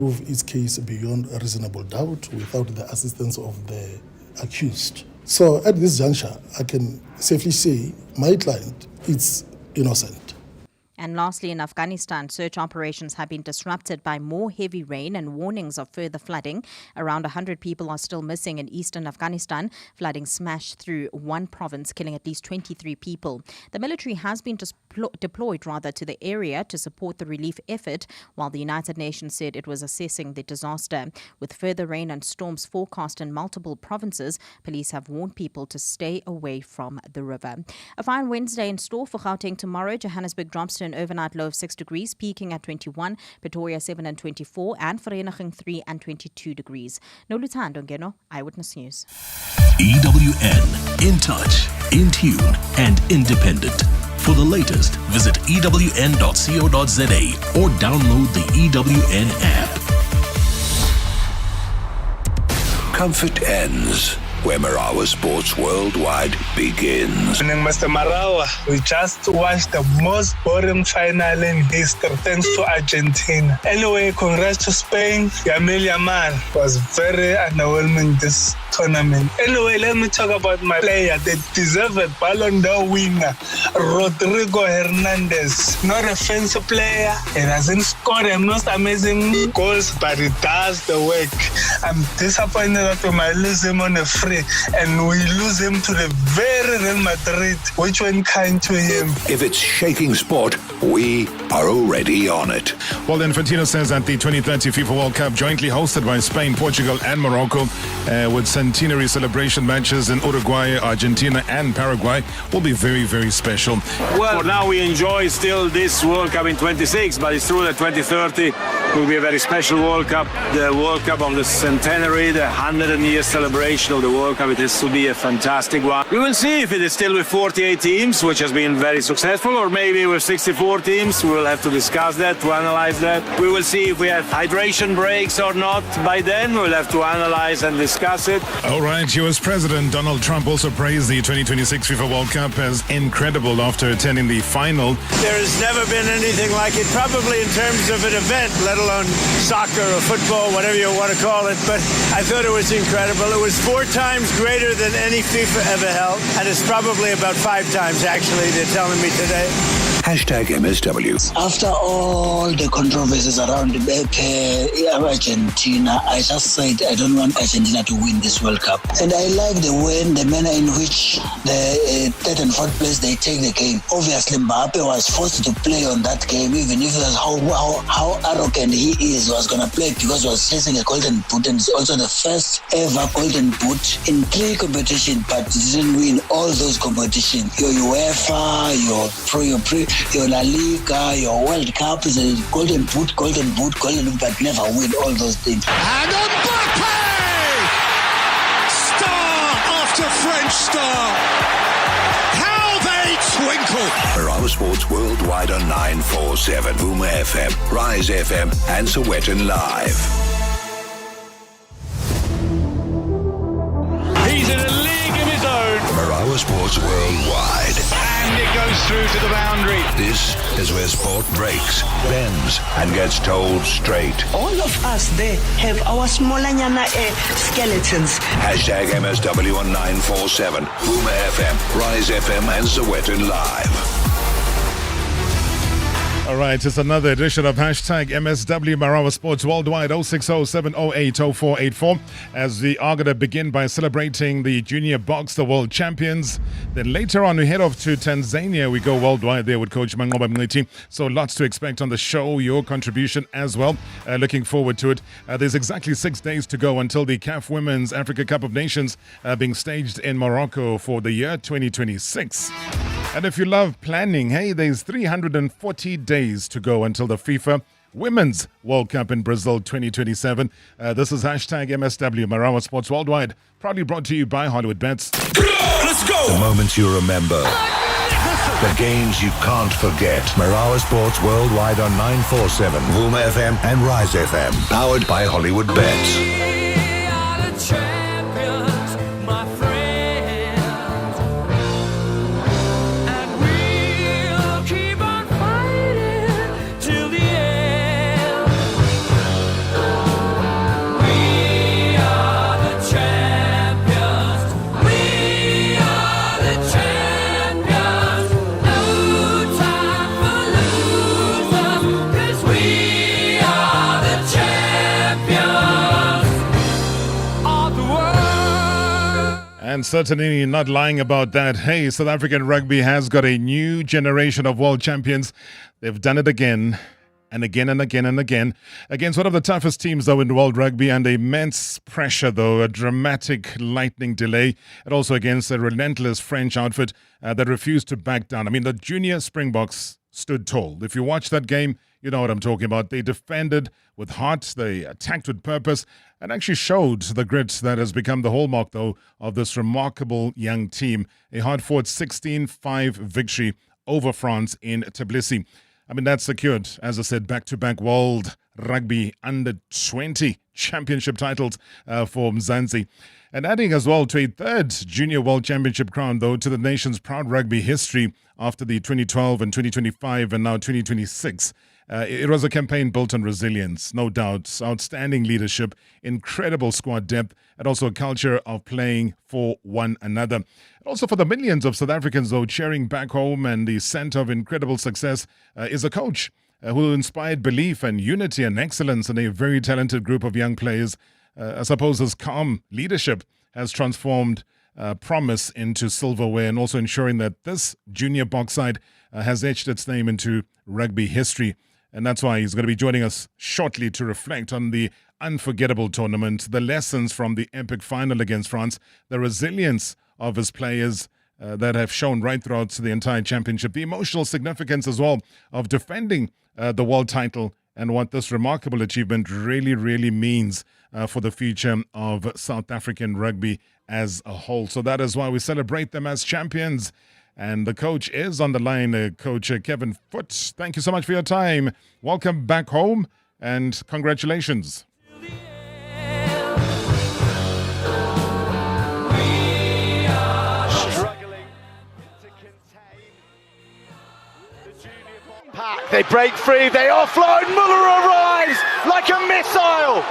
prove its case beyond a reasonable doubt without the assistance of the accused. So at this juncture, I can safely say my client is innocent. And lastly, in Afghanistan, search operations have been disrupted by more heavy rain and warnings of further flooding. Around 100 people are still missing in eastern Afghanistan. Flooding smashed through one province, killing at least 23 people. The military has been deployed to the area to support the relief effort, while the United Nations said it was assessing the disaster. With further rain and storms forecast in multiple provinces, police have warned people to stay away from the river. A fine Wednesday in store for Gauteng tomorrow. Johannesburg drops to an overnight low of 6 degrees, peaking at 21, Pretoria 7 and 24, and Vereeniging 3 and 22 degrees. Noluthando Ngeno, Eyewitness News. EWN, in touch, in tune, and independent. For the latest, visit ewn.co.za or download the EWN app. Comfort ends where Marawa Sports Worldwide begins. Mr. Marawa, we just watched the most boring final in history thanks to Argentina. Anyway, congrats to Spain. Yamil Yamal was very underwhelming this tournament. Anyway, let me talk about my player, the deserved Ballon d'Or winner, Rodrigo Hernandez. Not a fancy player. He doesn't score the most amazing goals, but he does the work. I'm disappointed that we might lose him on a free and we lose him to the very Real Madrid, which went kind to him. If it's shaking sport, we are already on it. Well, then, Infantino says that the 2030 FIFA World Cup, jointly hosted by Spain, Portugal and Morocco, with centenary celebration matches in Uruguay, Argentina and Paraguay, will be very, very special. Well, for now we enjoy still this World Cup in 26, but it's true that 2030 will be a very special World Cup, the World Cup of the centenary, the 100-year celebration of the World Cup. It is to be a fantastic one. We will see if it is still with 48 teams, which has been very successful, or maybe with 64 teams. We will have to discuss that, to analyze that. We will see if we have hydration breaks or not. By then, we'll have to analyze and discuss it. All right, US President Donald Trump also praised the 2026 FIFA World Cup as incredible after attending the final. There has never been anything like it, probably in terms of an event, let alone soccer or football, whatever you want to call it. But I thought it was incredible. It was 4 times greater than any FIFA ever held, and it's probably about 5 times, actually, they're telling me today. Hashtag MSW. After all the controversies around Argentina, I just said I don't want Argentina to win this World Cup. And I like the manner in which the third and fourth place, they take the game. Obviously, Mbappe was forced to play on that game, even if how arrogant he is, was going to play because he was chasing a golden boot, and it's also the first ever golden boot in 3 competitions, but didn't win all those competitions. Your UEFA, your La Liga, your World Cup is a golden boot, but never win all those things. And Mbappe! Star after French star. How they twinkle! Marawa Sports Worldwide on 947, Vuma FM, Rise FM, and Sowetan Live. He's in a league of his own. Marawa Sports Worldwide. And it goes through to the boundary. This is where sport breaks, bends, and gets told straight. All of us there have our smallanyana skeletons. Hashtag MSW on 947, Vuma FM, Rise FM, and Sowetan Live. All right, it's another edition of Hashtag MSW Marawa Sports Worldwide 060-708-0484 as we are going to begin by celebrating the Junior Boks, the World Champions. Then later on, we head off to Tanzania. We go worldwide there with Coach Manqoba Mngqithi. So lots to expect on the show, your contribution as well. Looking forward to it. There's exactly 6 days to go until the CAF Women's Africa Cup of Nations being staged in Morocco for the year 2026. And if you love planning, hey, there's 340 days to go until the FIFA Women's World Cup in Brazil 2027. This is Hashtag MSW Marawa Sports Worldwide, proudly brought to you by Hollywood Bets. Let's go! The moments you remember. The games you can't forget. Marawa Sports Worldwide on 947, Vuma FM and Rise FM. Powered by Hollywood Bets. And certainly not lying about that. Hey, South African rugby has got a new generation of world champions. They've done it again and again and again and again against one of the toughest teams, though, in world rugby, under immense pressure, though, a dramatic lightning delay, and also against a relentless French outfit that refused to back down. I mean, the junior Springboks stood tall. If you watch that game, you know what I'm talking about. They defended with heart, they attacked with purpose, and actually showed the grit that has become the hallmark, though, of this remarkable young team. A hard-fought 16-5 victory over France in Tbilisi. I mean, that's secured, as I said, back-to-back World Rugby Under-20 championship titles for Mzansi. And adding as well to a third Junior World Championship crown, though, to the nation's proud rugby history after the 2012 and 2025 and now 2026. It was a campaign built on resilience, no doubt, outstanding leadership, incredible squad depth, and also a culture of playing for one another. And also for the millions of South Africans, though, cheering back home, and the center of incredible success is a coach who inspired belief and unity and excellence in a very talented group of young players. I suppose his calm leadership has transformed promise into silverware, and also ensuring that this junior Boks side has etched its name into rugby history. And that's why he's going to be joining us shortly to reflect on the unforgettable tournament, the lessons from the epic final against France, the resilience of his players that have shown right throughout the entire championship, the emotional significance as well of defending the world title, and what this remarkable achievement really, really means for the future of South African rugby as a whole. So that is why we celebrate them as champions. And the coach is on the line, Coach Kevin Foote. Thank you so much for your time. Welcome back home, and congratulations. They break free, they offload, Muller arrives like a missile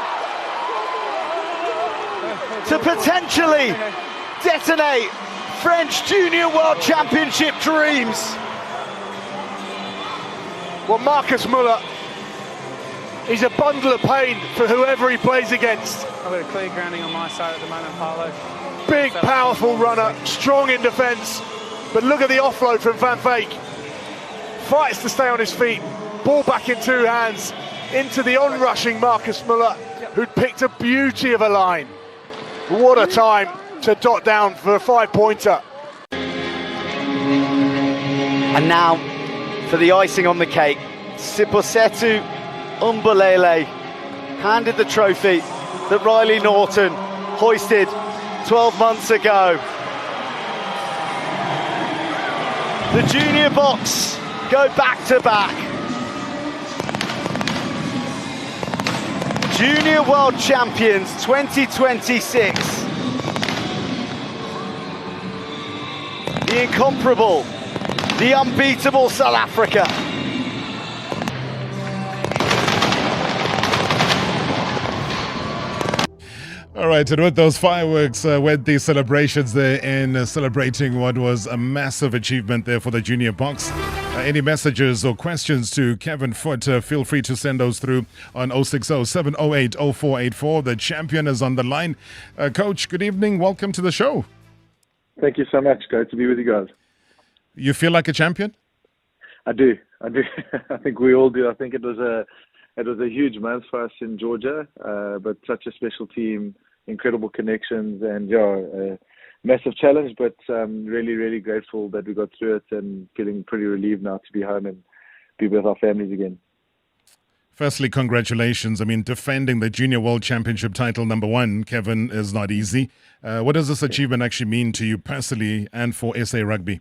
to potentially detonate French Junior World Championship dreams. Well, Marcus Muller, he's a bundle of pain for whoever he plays against. I've got a clear grounding on my side at the moment, Paulo. Big, powerful runner, strong in defence, but look at the offload from Van Veek. Fights to stay on his feet, ball back in two hands, into the on-rushing Marcus Muller, who'd picked a beauty of a line. What a time to dot down for a 5-pointer. And now, for the icing on the cake, Siposetu Umbulele handed the trophy that Riley Norton hoisted 12 months ago. The junior Boks go back-to-back. Junior World Champions 2026. The incomparable, the unbeatable South Africa. All right, and with those fireworks, with the celebrations there, in celebrating what was a massive achievement there for the junior Boks. Any messages or questions to Kevin Foote, feel free to send those through on 060-708-0484. The champion is on the line. Coach, good evening. Welcome to the show. Thank you so much. Great to be with you guys. You feel like a champion? I do. I think we all do. I think it was a huge month for us in Georgia, but such a special team, incredible connections, and a massive challenge. But really, really grateful that we got through it, and feeling pretty relieved now to be home and be with our families again. Firstly, congratulations. I mean, defending the Junior World Championship title, number one, Kevin, is not easy. What does this achievement actually mean to you personally and for SA Rugby?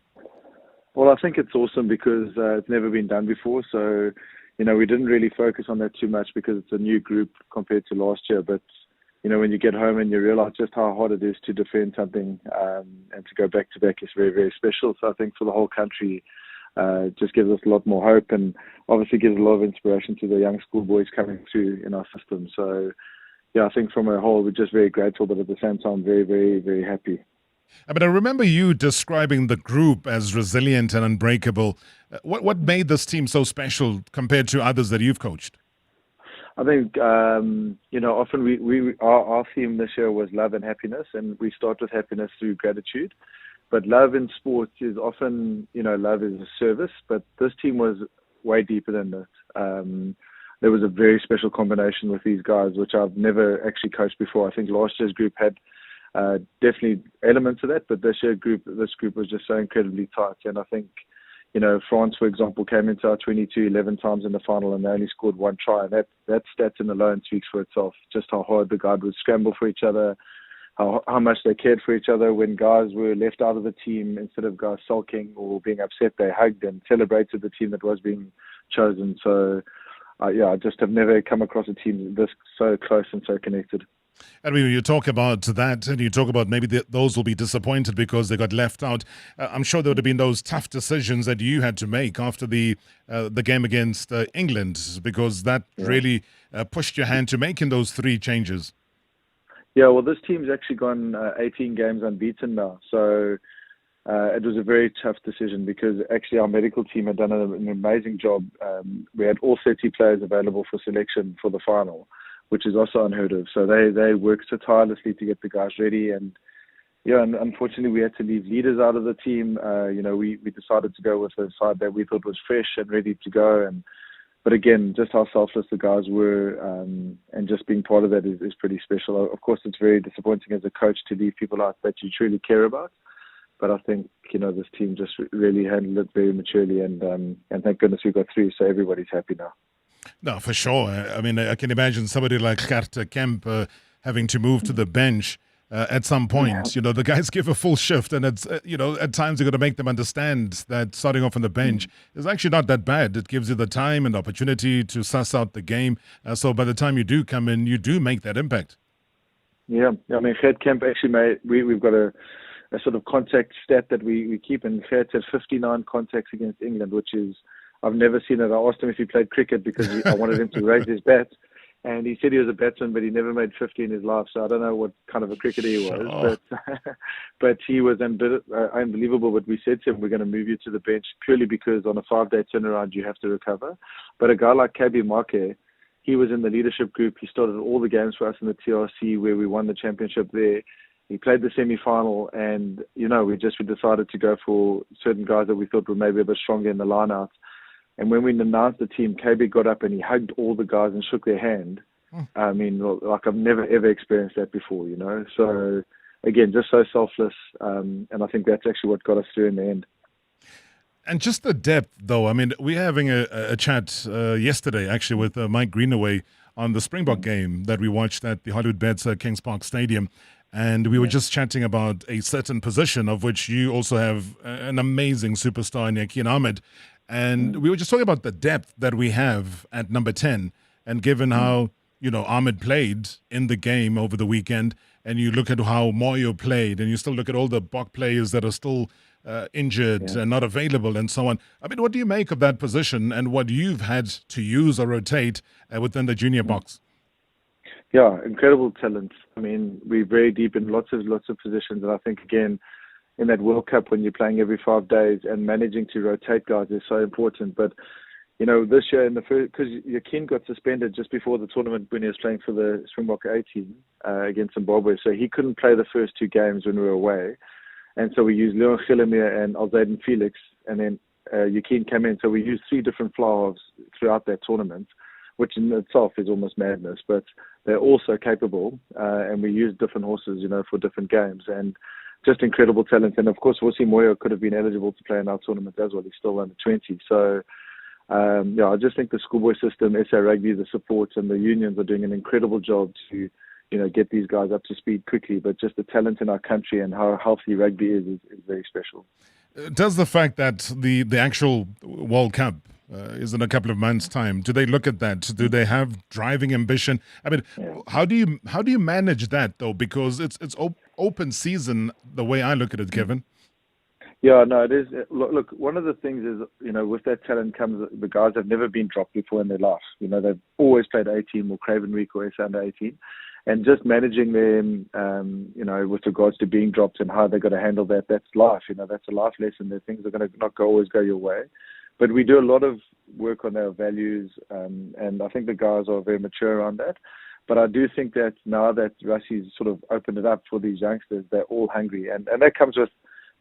Well, I think it's awesome because it's never been done before. So, we didn't really focus on that too much because it's a new group compared to last year. But, when you get home and you realize just how hard it is to defend something and to go back-to-back is very, very special. So I think for the whole country, just gives us a lot more hope, and obviously gives a lot of inspiration to the young schoolboys coming through in our system. So, I think from a whole, we're just very grateful, but at the same time, very, very, very happy. But I remember you describing the group as resilient and unbreakable. What made this team so special compared to others that you've coached? I think, often our theme this year was love and happiness, and we start with happiness through gratitude. But love in sports is often, love is a service, but this team was way deeper than that. There was a very special combination with these guys, which I've never actually coached before. I think last year's group had definitely elements of that, but this group was just so incredibly tight. And I think, France, for example, came into our 22 11 times in the final, and they only scored one try. And that stat in alone speaks for itself, just how hard the guys would scramble for each other, how much they cared for each other. When guys were left out of the team, instead of guys sulking or being upset, they hugged and celebrated the team that was being chosen. So, I just have never come across a team this so close and so connected. And when you talk about that, and you talk about maybe those will be disappointed because they got left out, I'm sure there would have been those tough decisions that you had to make after the game against England, because that really pushed your hand to making those 3 changes. Yeah, well, this team's actually gone 18 games unbeaten now. So it was a very tough decision because actually our medical team had done an amazing job. We had all 30 players available for selection for the final, which is also unheard of. So they worked so tirelessly to get the guys ready. And unfortunately we had to leave leaders out of the team. We decided to go with a side that we thought was fresh and ready to go. But again, just how selfless the guys were, and just being part of that is pretty special. Of course, it's very disappointing as a coach to leave people out that you truly care about. But I think, this team just really handled it very maturely, and thank goodness we got through, so everybody's happy now. No, for sure. I mean, I can imagine somebody like Gert Kemp having to move to the bench at some point. Yeah. The guys give a full shift, and it's, at times you've got to make them understand that starting off on the bench is actually not that bad. It gives you the time and opportunity to suss out the game. So by the time you do come in, you do make that impact. Yeah, I mean, Gert Kemp actually we've got a sort of contact stat that we keep, and Gert had 59 contacts against England, which is, I've never seen it. I asked him if he played cricket because I wanted him to raise his bat, and he said he was a batsman, but he never made 50 in his life. So I don't know what kind of a cricketer he was, but he was unbelievable. But we said to him, we're going to move you to the bench purely because on a 5-day turnaround you have to recover. But a guy like Kevin Foote, he was in the leadership group. He started all the games for us in the TRC where we won the championship there. He played the semi-final, and we decided to go for certain guys that we thought were maybe a bit stronger in the line-out. And when we announced the team, KB got up and he hugged all the guys and shook their hand. I mean, like I've never, ever experienced that before, So, again, just so selfless. And I think that's actually what got us through in the end. And just the depth, though. I mean, we're having a chat yesterday, actually, with Mike Greenaway on the Springbok game that we watched at the Hollywood Bets Kings Park Stadium. And we were just chatting about a certain position of which you also have an amazing superstar in Yakin Ahmed. And we were just talking about the depth that we have at number 10. And given how, Ahmed played in the game over the weekend, and you look at how Moyo played, and you still look at all the Bok players that are still injured and not available and so on. I mean, what do you make of that position and what you've had to use or rotate within the junior box? Yeah, incredible talent. I mean, we're very deep in lots of positions, and I think again in that World Cup when you're playing every 5 days and managing to rotate guys is so important. But this year in the first, because Yakin got suspended just before the tournament when he was playing for the Springbok 18 against Zimbabwe, so he couldn't play the first 2 games when we were away, and so we used Leon Gillemere and Alzaden Felix, and then Yakin came in. So we used 3 different fly halves throughout that tournament, which in itself is almost madness, but they're also capable, and we use different horses, for different games, and just incredible talent. And of course, Wosi Moyo could have been eligible to play in our tournament as well. He's still under 20. So, I just think the schoolboy system, SA Rugby, the support, and the unions are doing an incredible job to, get these guys up to speed quickly. But just the talent in our country and how healthy rugby is very special. Does the fact that the actual World Cup is in a couple of months' time, do they look at that? Do they have driving ambition? I mean, how do you manage that though? Because it's open season the way I look at it, Kevin. Yeah, no, it is. Look, one of the things is, with that talent comes the guys have never been dropped before in their life. They've always played 18 or Craven Week or SA under 18. And just managing them, with regards to being dropped and how they've got to handle that, that's life. That's a life lesson. That things are going to not always go your way. But we do a lot of work on our values, and I think the guys are very mature around that. But I do think that now that Rassie's sort of opened it up for these youngsters, they're all hungry. And that comes with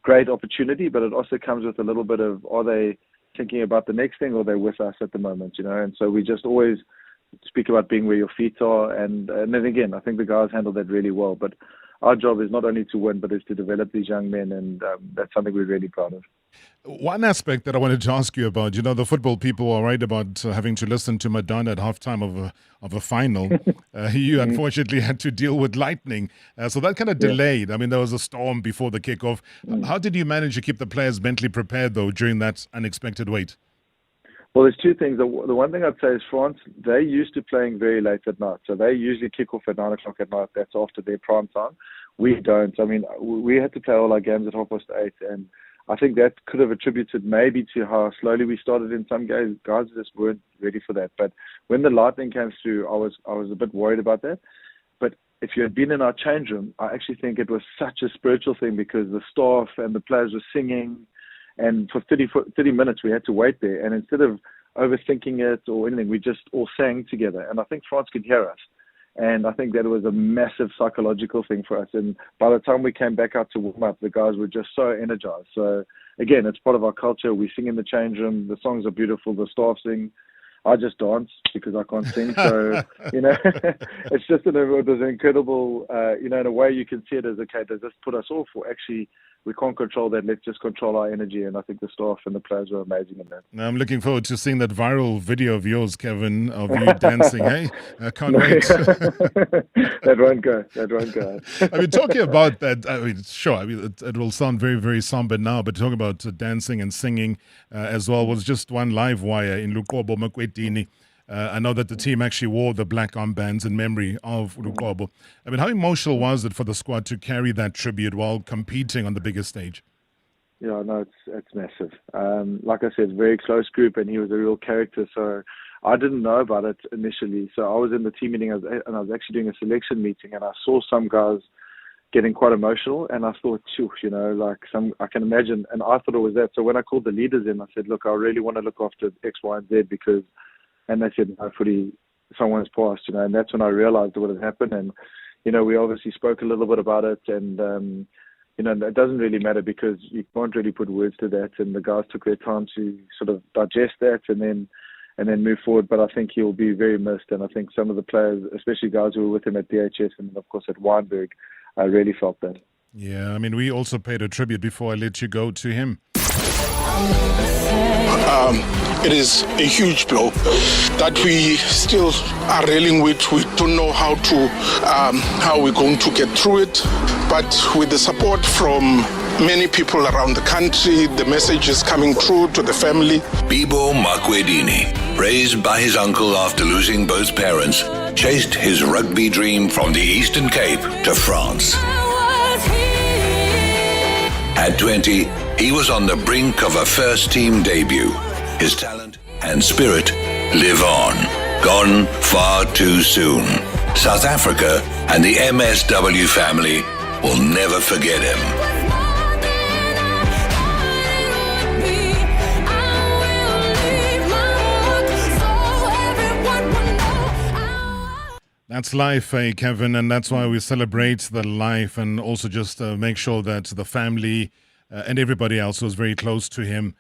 great opportunity, but it also comes with a little bit of, are they thinking about the next thing, or they're with us at the moment, And so we just always speak about being where your feet are. And then again, I think the guys handle that really well. But our job is not only to win, but is to develop these young men, and that's something we're really proud of. One aspect that I wanted to ask you about, the football people are right about having to listen to Madonna at halftime of a final. You unfortunately had to deal with lightning, so that kind of delayed. I mean, there was a storm before the kickoff. How did you manage to keep the players mentally prepared, though, during that unexpected wait? Well, there's two things. The one thing I'd say is France, they're used to playing very late at night. So they usually kick off at 9 o'clock at night. That's after their prime time. We don't. I mean, we had to play all our games at 8:30, and I think that could have attributed maybe to how slowly we started in some games. Guys just weren't ready for that. But when the lightning came through, I was a bit worried about that. But if you had been in our change room, I actually think it was such a spiritual thing, because the staff and the players were singing. And for 30 minutes, we had to wait there. And instead of overthinking it or anything, we just all sang together. And I think France could hear us. And I think that was a massive psychological thing for us. And by the time we came back out to warm up, the guys were just so energized. So, again, it's part of our culture. We sing in the change room. The songs are beautiful. The staff sing. I just dance because I can't sing. So, it's just it was incredible, in a way you can see it as, okay, does this put us off? Or actually, we can't control that. Let's just control our energy. And I think the staff and the players were amazing in that. Now, I'm looking forward to seeing that viral video of yours, Kevin, of you dancing. Hey, I can't wait. That won't go. I mean, talking about that, it will sound very, very somber now, but talking about dancing and singing as well was just one live wire in Manqoba Mngqithi. I know that the team actually wore the black armbands in memory of Manqoba. I mean, how emotional was it for the squad to carry that tribute while competing on the biggest stage? Yeah, no, it's massive. Like I said, very close group, and he was a real character. So I didn't know about it initially. So I was in the team meeting, and I was actually doing a selection meeting, and I saw some guys getting quite emotional, and I thought, I can imagine, and I thought it was that. So when I called the leaders in, I said, look, I really want to look after X, Y, and Z, because. And they said, no, footy, someone's passed, and that's when I realized what had happened. And, we obviously spoke a little bit about it, and, it doesn't really matter, because you can't really put words to that. And the guys took their time to sort of digest that and then move forward. But I think he'll be very missed. And I think some of the players, especially guys who were with him at DHS and, of course, at Weinberg, really felt that. Yeah, I mean, we also paid a tribute before I let you go to him. It is a huge blow that we still are reeling with. We don't know how we're going to get through it, but with the support from many people around the country, the message is coming through to the family. Bibo Mngqithi, raised by his uncle after losing both parents, chased his rugby dream from the Eastern Cape to France. At 20, he was on the brink of a first-team debut. His talent and spirit live on. Gone far too soon. South Africa and the MSW family will never forget him. That's life, Kevin, and that's why we celebrate the life, and also just make sure that the family and everybody else who was very close to him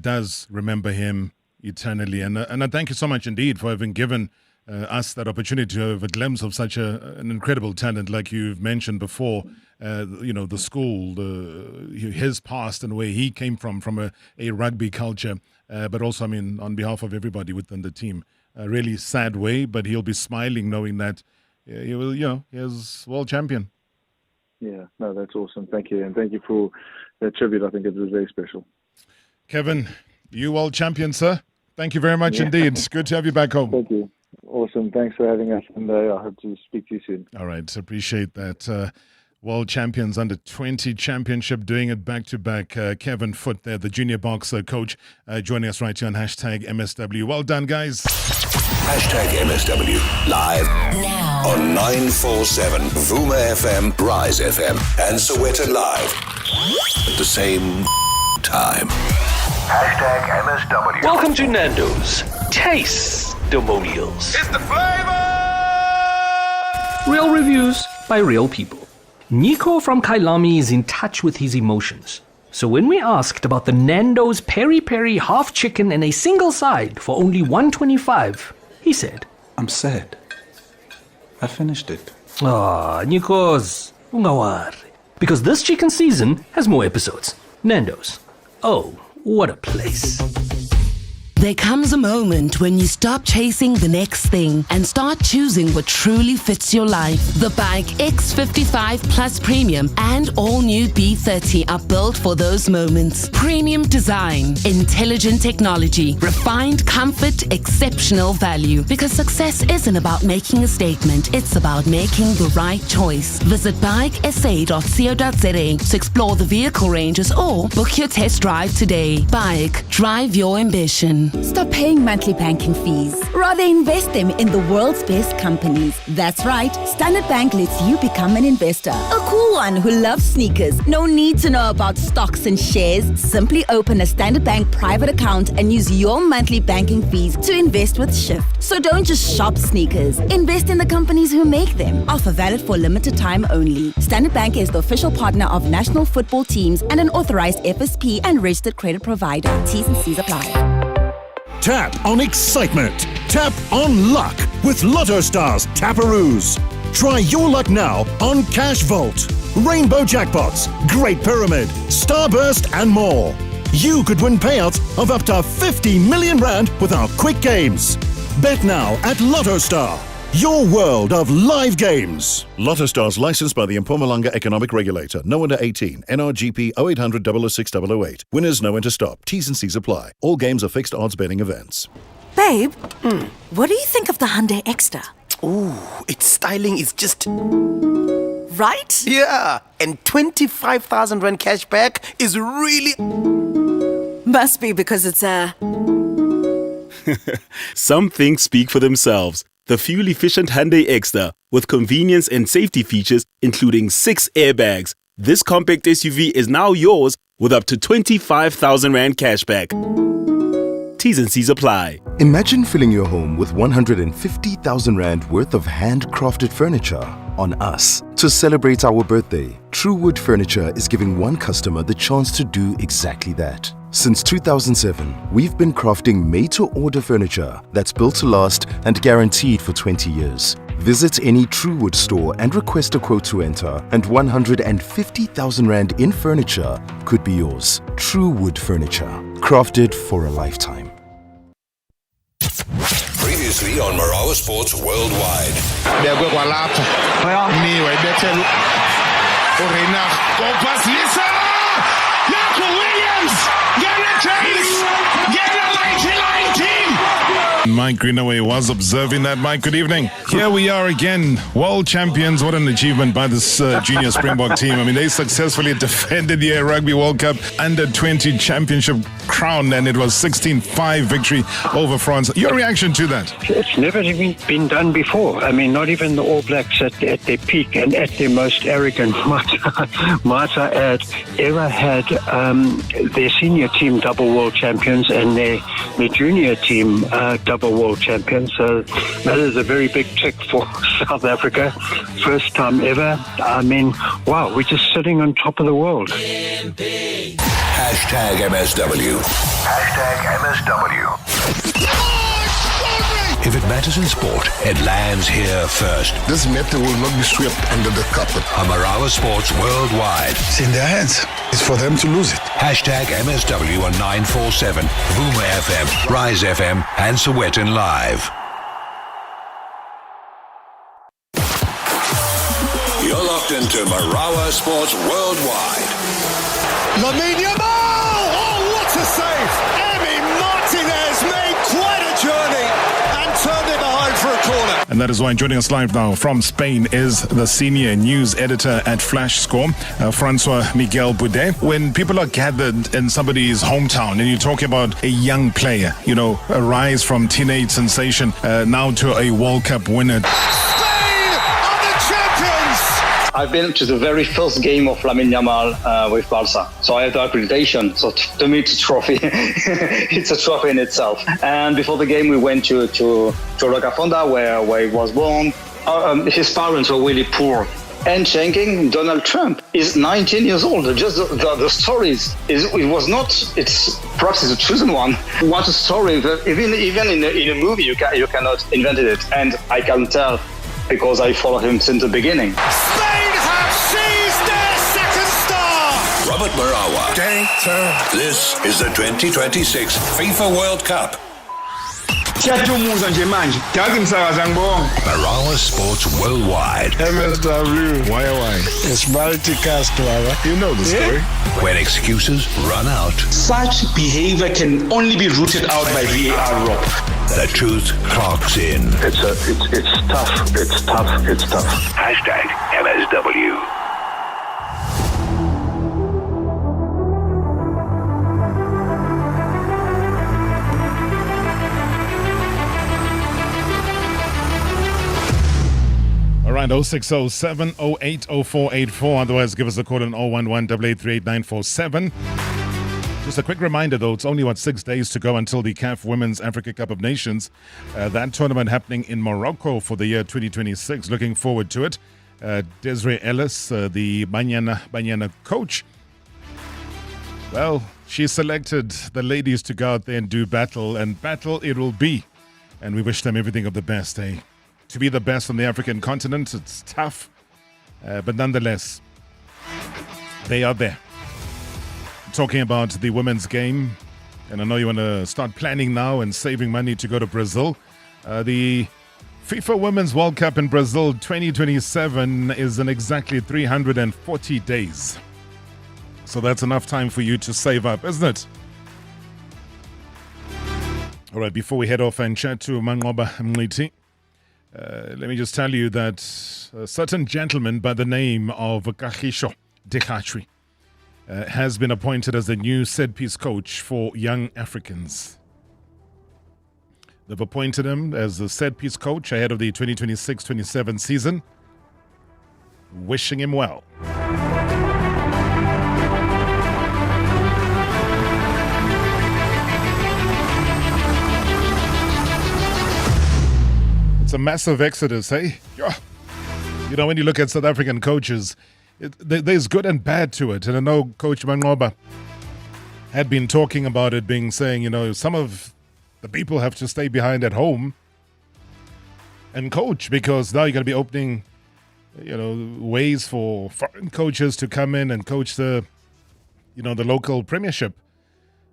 does remember him eternally. And I thank you so much indeed for having given us that opportunity to have a glimpse of such an incredible talent, like you've mentioned before. The school, his past and where he came from a rugby culture, but also, I mean, on behalf of everybody within the team. A really sad way, but he'll be smiling knowing that he will, he's world champion. Yeah, no, that's awesome. Thank you. And thank you for that tribute. I think it was very special. Kevin, you world champion, sir. Thank you very much indeed. Good to have you back home. Thank you. Awesome. Thanks for having us. And I hope to speak to you soon. All right. Appreciate that. World Champions Under 20 Championship, doing it back-to-back. Kevin Foote there, the junior boxer coach, joining us right here on #MSW. Well done, guys. #MSW, live now on 947, Vuma FM, Rise FM, and Soweto Live at the same time. #MSW. Welcome to Nando's Taste-Demonials. It's the flavor! Real reviews by real people. Nico from Kailami is in touch with his emotions. So when we asked about the Nando's peri-peri half chicken and a single side for only $1.25, he said, I'm sad. I finished it. Ah, Nikos, ungawari. Because this chicken season has more episodes. Nando's. Oh, what a place. There comes a moment when you stop chasing the next thing and start choosing what truly fits your life. The Bike X55 Plus Premium and all new B30 are built for those moments. Premium design, intelligent technology, refined comfort, exceptional value. Because success isn't about making a statement, it's about making the right choice. Visit bikesa.co.za to explore the vehicle ranges or book your test drive today. Bike, drive your ambition. Stop paying monthly banking fees. Rather invest them in the world's best companies. That's right, Standard Bank lets you become an investor. A cool one who loves sneakers. No need to know about stocks and shares. Simply open a Standard Bank private account and use your monthly banking fees to invest with Shift. So don't just shop sneakers. Invest in the companies who make them. Offer valid for limited time only. Standard Bank is the official partner of national football teams and an authorized FSP and registered credit provider. T's and C's apply. Tap on excitement. Tap on luck with Lotto Stars Taparoos. Try your luck now on Cash Vault, Rainbow Jackpots, Great Pyramid, Starburst and more. You could win payouts of up to 50 million rand with our quick games. Bet now at Lotto Star, your world of live games. Lotto Stars licensed by the Mpumalanga Economic Regulator. No under 18. NRGP 0800 006 008. Winners know when to stop. T's and C's apply. All games are fixed odds betting events. Babe, what do you think of the Hyundai Extra? Ooh, its styling is just... Right? Yeah, and 25,000 Rand cashback is really... Must be because it's a... Some things speak for themselves. The fuel-efficient Hyundai Extra with convenience and safety features including 6 airbags. This compact SUV is now yours with up to 25,000 Rand cashback. T's and C's apply. Imagine filling your home with 150,000 Rand worth of handcrafted furniture on us. To celebrate our birthday, Truewood Furniture is giving one customer the chance to do exactly that. Since 2007, we've been crafting made-to-order furniture that's built to last and guaranteed for 20 years. Visit any Truewood store and request a quote to enter, and 150,000 Rand in furniture could be yours. Truewood Furniture, crafted for a lifetime. Previously on Marawa Sports Worldwide. Mike Greenaway was observing that. Mike, good evening. Here we are again, world champions. What an achievement by this junior Springbok team. I mean, they successfully defended the Rugby World Cup Under-20 championship crown, and it was 16-5 victory over France. Your reaction to that? It's never been done before. I mean, not even the All Blacks at their peak and at their most arrogant, might I add, ever had their senior team double world champions and their junior team double world champions. So that is a very big tick for South Africa. First time ever. I mean, wow, we're just sitting on top of the world. #MSW. #MSW. If it matters in sport, it lands here first. This matter will not be swept under the carpet. On Marawa Sports Worldwide. It's in their hands. It's for them to lose it. #MSW on 947, Boomer FM, Rise FM, and Sowetan Live. You're locked into Marawa Sports Worldwide. Lamine Yamal! Oh, what a save! Emi Martinez made quite a journey and turned it behind for a corner. And that is why joining us live now from Spain is the senior news editor at Flash Score, Francois Miguel Boudet. When people are gathered in somebody's hometown and you're talking about a young player, you know, a rise from teenage sensation now to a World Cup winner. I've been to the very first game of Lamine Yamal with Barca, so I have the accreditation. So to me, it's a trophy. It's a trophy in itself. And before the game, we went to Roccafonda, where he was born. His parents were really poor. And Schenking, Donald Trump is 19 years old. Just the stories, it's perhaps it's a chosen one. What a story. Even in a movie, you cannot invent it. And I can tell because I follow him since the beginning. Spain have seized their second star! Robert Marawa. This is the 2026 FIFA World Cup. Marawa Sports Worldwide. MSW. YY. It's multicast, Mara. You know the story. When excuses run out. Such behavior can only be rooted out by VAR, Rob. The truth clocks in. It's tough. It's tough. Hashtag MSW. All right, 0607 080484. Otherwise, give us a call on 011 883 8947. Just a quick reminder, though, it's only 6 days to go until the CAF Women's Africa Cup of Nations. That tournament happening in Morocco for the year 2026. Looking forward to it. Desiree Ellis, the Banyana coach, well, she selected the ladies to go out there and do battle, and battle it will be. And we wish them everything of the best, eh? To be the best on the African continent, it's tough, but nonetheless, they are there. Talking about the women's game, and I know you want to start planning now and saving money to go to Brazil. The FIFA Women's World Cup in Brazil 2027 is in exactly 340 days. So that's enough time for you to save up, isn't it? All right, before we head off and chat to Manqoba Mngqithi, let me just tell you that a certain gentleman by the name of Kagiso Dekhatri has been appointed as the new set-piece coach for young Africans. They've appointed him as the set-piece coach ahead of the 2026-27 season. Wishing him well. It's a massive exodus, hey? You know, when you look at South African coaches, there's good and bad to it. And I know Coach Manqoba had been talking about it, saying, you know, some of the people have to stay behind at home and coach, because now you're going to be opening, you know, ways for foreign coaches to come in and coach the local premiership.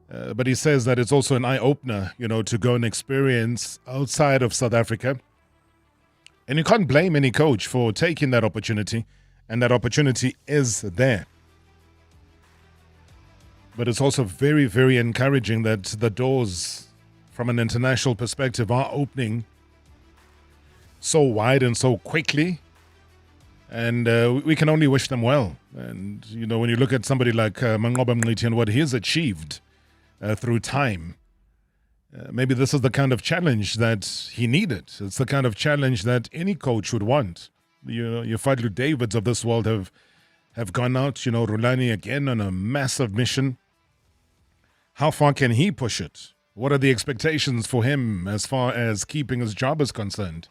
But he says that it's also an eye-opener, you know, to go and experience outside of South Africa. And you can't blame any coach for taking that opportunity, and that opportunity is there. But it's also very, very encouraging that the doors from an international perspective are opening so wide and so quickly. And we can only wish them well. And, you know, when you look at somebody like Manqoba Mngqithi and what he has achieved through time, maybe this is the kind of challenge that he needed. It's the kind of challenge that any coach would want. You know, your Fadlu Davids of this world have gone out. You know, Rulani again on a massive mission. How far can he push it? What are the expectations for him as far as keeping his job is concerned?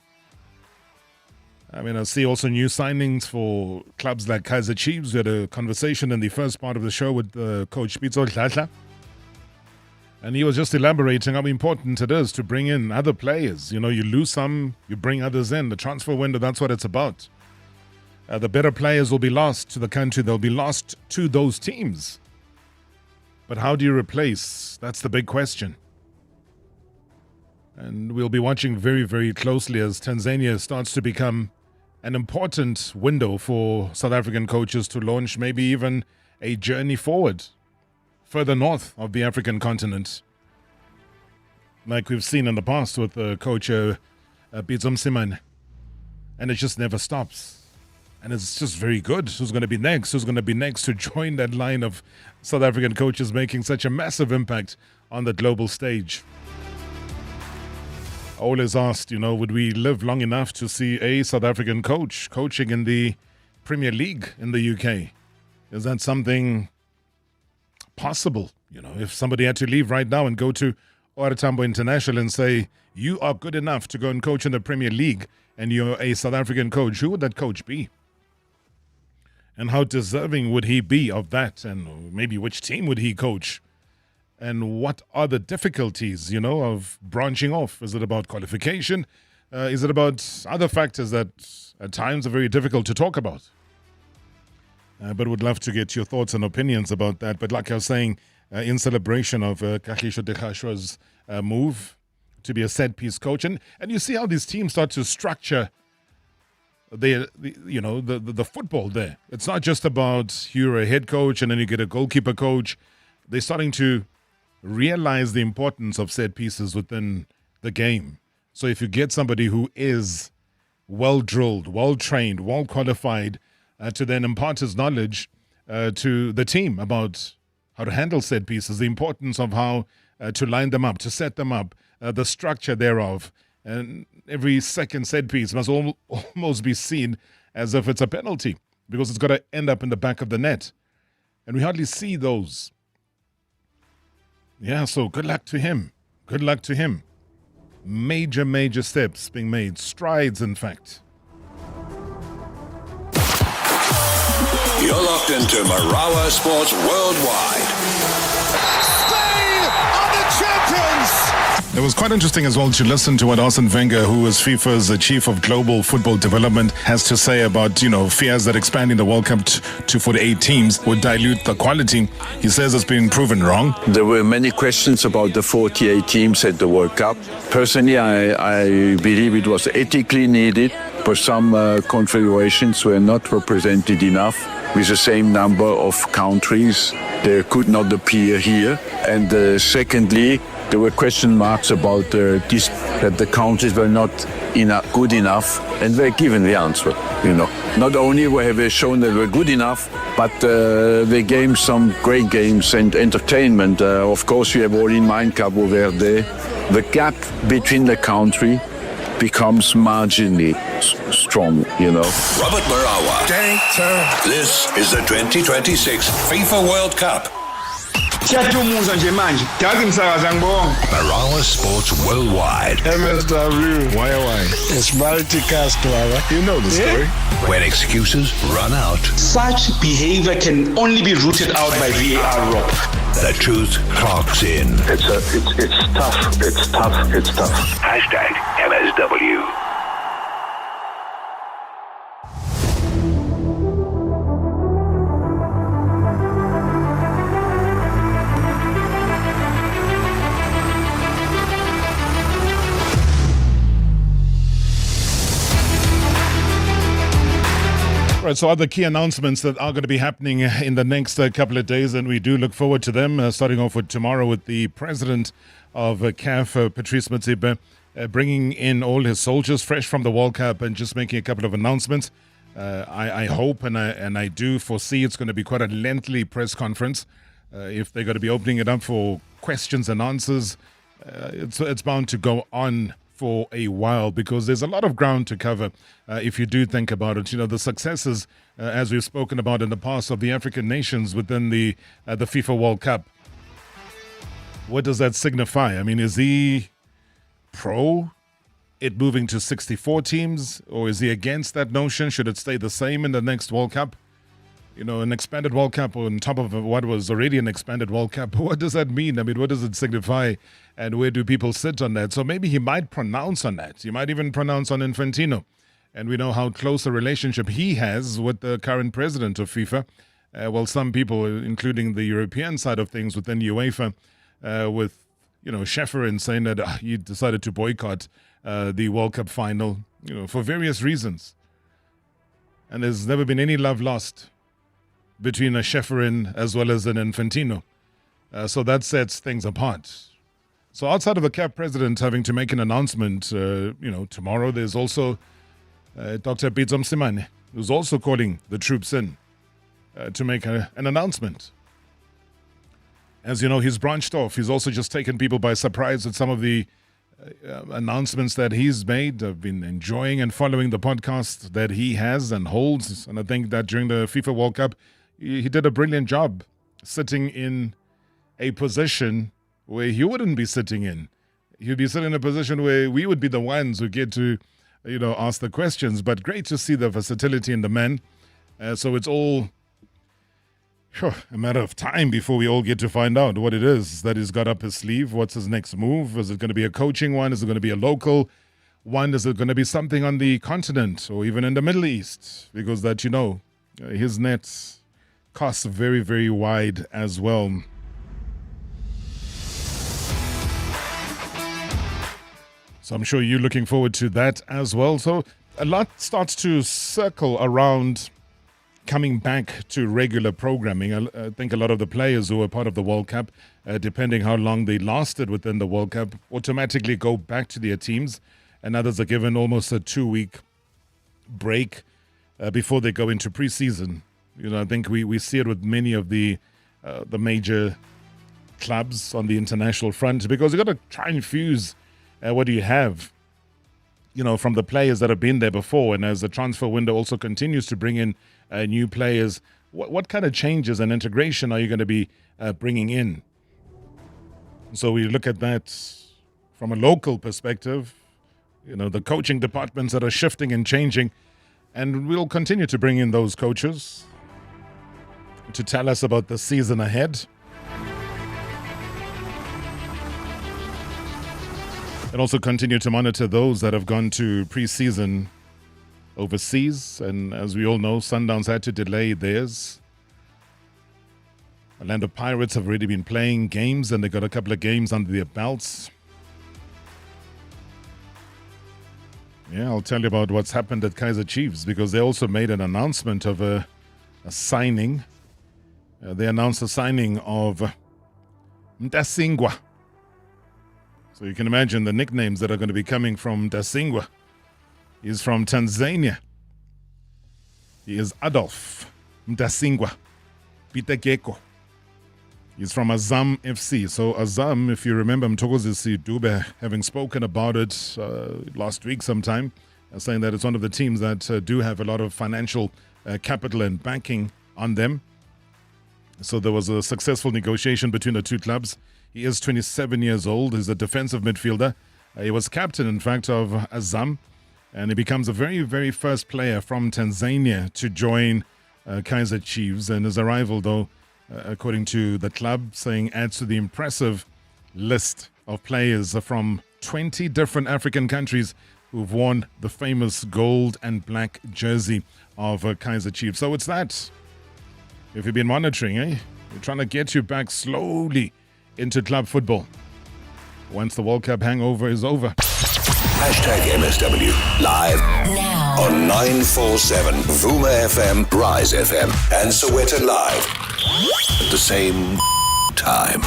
I mean, I see also new signings for clubs like Kaizer Chiefs. We had a conversation in the first part of the show with Coach Pitso Dladla. And he was just elaborating how important it is to bring in other players. You know, you lose some, you bring others in. The transfer window, that's what it's about. The better players will be lost to the country. They'll be lost to those teams. But how do you replace? That's the big question. And we'll be watching very, very closely as Tanzania starts to become an important window for South African coaches to launch maybe even a journey forward further north of the African continent, like we've seen in the past with coach Pitso Msimane. And it just never stops. And it's just very good. Who's going to be next? Who's going to be next to join that line of South African coaches making such a massive impact on the global stage? Always asked, you know, would we live long enough to see a South African coach coaching in the Premier League in the UK? Is that something possible? You know, if somebody had to leave right now and go to OR Tambo International and say, you are good enough to go and coach in the Premier League and you're a South African coach, who would that coach be? And how deserving would he be of that? And maybe which team would he coach? And what are the difficulties, of branching off? Is it about qualification? Is it about other factors that at times are very difficult to talk about? But would love to get your thoughts and opinions about that. But like I was saying, in celebration of Kagiso Dikgasho's move to be a set-piece coach, and you see how these teams start to structure the football there. It's not just about you're a head coach and then you get a goalkeeper coach. They're starting to realize the importance of set pieces within the game. So if you get somebody who is well-drilled, well-trained, well-qualified to then impart his knowledge to the team about how to handle set pieces, the importance of how to line them up, to set them up, the structure thereof, and every second set piece must almost be seen as if it's a penalty because it's got to end up in the back of the net. And we hardly see those. Yeah, so good luck to him. Good luck to him. Major, major steps being made. Strides, in fact. You're locked into Marawa Sports Worldwide. Spain are the champions! It was quite interesting as well to listen to what Arsene Wenger, who is FIFA's chief of global football development, has to say about, fears that expanding the World Cup to 48 teams would dilute the quality. He says it's been proven wrong. There were many questions about the 48 teams at the World Cup. Personally, I believe it was ethically needed, but some confederations were not represented enough with the same number of countries. They could not appear here. And secondly, there were question marks about that the countries were not good enough, and they're given the answer. Not only have they shown that they were good enough, but they gave some great games and entertainment. Of course, you have all in mind Cabo Verde. The gap between the country becomes marginally strong. Robert Marawa. This is the 2026 FIFA World Cup. Marawa Sports Worldwide. MSW. YOI. It's multicast, Marawa. You know the story. When excuses run out. Such behavior can only be rooted out by VAR, Rob. The truth clocks in. It's tough. It's tough. Hashtag MSW. Right, so other key announcements that are going to be happening in the next couple of days, and we do look forward to them, starting off with tomorrow with the president of CAF, Patrice Motsepe, bringing in all his soldiers fresh from the World Cup and just making a couple of announcements. I hope and I do foresee it's going to be quite a lengthy press conference. If they're going to be opening it up for questions and answers, it's bound to go on for a while because there's a lot of ground to cover if you do think about it. The successes, as we've spoken about in the past, of the African nations within the FIFA World Cup. What does that signify? I mean, is he pro it moving to 64 teams, or is he against that notion? Should it stay the same in the next World Cup? An expanded World Cup on top of what was already an expanded World Cup. What does that mean? I mean, what does it signify? And where do people sit on that? So maybe he might pronounce on that. He might even pronounce on Infantino. And we know how close a relationship he has with the current president of FIFA. Well, some people, including the European side of things within UEFA, with, Schäferin saying that he decided to boycott the World Cup final, for various reasons. And there's never been any love lost between a Schäferin as well as an Infantino. So that sets things apart. So outside of a CAF president having to make an announcement, tomorrow there's also Dr. Pitso Msimane, who's also calling the troops in to make an announcement. As you know, he's branched off. He's also just taken people by surprise with some of the announcements that he's made. I've been enjoying and following the podcast that he has and holds. And I think that during the FIFA World Cup, he did a brilliant job sitting in a position where he wouldn't be sitting in. He'd be sitting in a position where we would be the ones who get to, ask the questions. But great to see the versatility in the man. So it's all a matter of time before we all get to find out what it is that he's got up his sleeve. What's his next move? Is it going to be a coaching one? Is it going to be a local one? Is it going to be something on the continent or even in the Middle East? Because that, his net casts very, very wide as well. So I'm sure you're looking forward to that as well. So a lot starts to circle around coming back to regular programming. I think a lot of the players who were part of the World Cup, depending how long they lasted within the World Cup, automatically go back to their teams, and others are given almost a 2-week break before they go into pre-season. I think we see it with many of the major clubs on the international front, because you've got to try and fuse what do you have, from the players that have been there before. And as the transfer window also continues to bring in new players, what kind of changes and integration are you going to be bringing in? So we look at that from a local perspective, the coaching departments that are shifting and changing, and we'll continue to bring in those coaches to tell us about the season ahead. And also continue to monitor those that have gone to pre-season overseas. And as we all know, Sundowns had to delay theirs. Orlando Pirates have already been playing games, and they got a couple of games under their belts. Yeah, I'll tell you about what's happened at Kaizer Chiefs, because they also made an announcement of a signing. They announced the signing of Mtasingwa. So you can imagine the nicknames that are going to be coming from Mtasingwa. He's from Tanzania. He is Adolf Mtasingwa Pitekeko. He's from Azam FC. So Azam, if you remember, Mthokozisi Dube having spoken about it last week sometime, saying that it's one of the teams that do have a lot of financial capital and backing on them. So there was a successful negotiation between the two clubs. He is 27 years old. He's a defensive midfielder. He was captain, in fact, of Azam. And he becomes the very, very first player from Tanzania to join Kaizer Chiefs. And his arrival, though, according to the club, saying adds to the impressive list of players from 20 different African countries who've worn the famous gold and black jersey of Kaizer Chiefs. So it's that. If you've been monitoring, we're trying to get you back slowly into club football once the World Cup hangover is over. #MSW live now on 947 Vuma FM, Rise FM, and Soweto Live at the same time.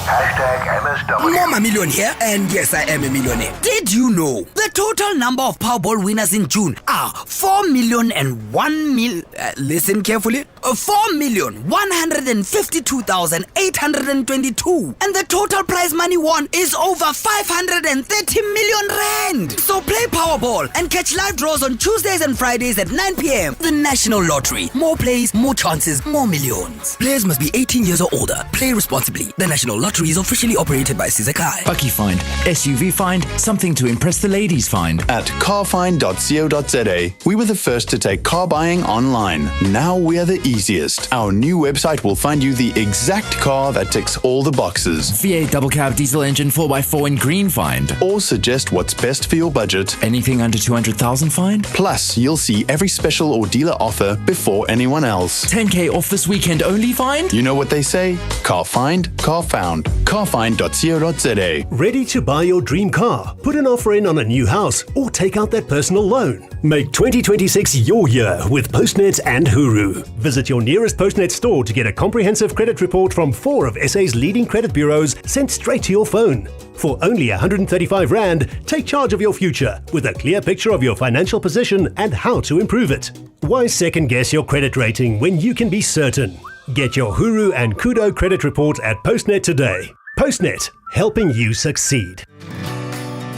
#MSW. I'm a million here, and yes, I am a millionaire. Did you know the total number of Powerball winners in June are 4,001,000? Listen carefully. 4,152,822, and the total prize money won is over 530 million rand. So play Powerball and catch live draws on Tuesdays and Fridays at 9 p.m. The National Lottery. More plays, more chances, more millions. Players must be 18 years or older. Play responsibly. The National Lottery is officially operated by Sizakai. Bucky Find, SUV Find, something to impress the ladies find. At carfind.co.za, we were the first to take car buying online. Now we are the easiest. Our new website will find you the exact car that ticks all the boxes. V8 double cab diesel engine 4x4 in green find. Or suggest what's best for your budget. Anything under 200,000 find. Plus, you'll see every special or dealer offer before anyone else. 10k off this weekend only find. You know what they say? Car find, car found. Carfind.co.za. Ready to buy your dream car? Put an offer in on a new house or take out that personal loan. Make 2026 your year with Postnet and Huru. Visit your nearest Postnet store to get a comprehensive credit report from 4 of SA's leading credit bureaus sent straight to your phone. For only 135 Rand, take charge of your future with a clear picture of your financial position and how to improve it. Why second guess your credit rating when you can be certain? Get your Huru and Kudo credit report at Postnet today. Postnet, helping you succeed.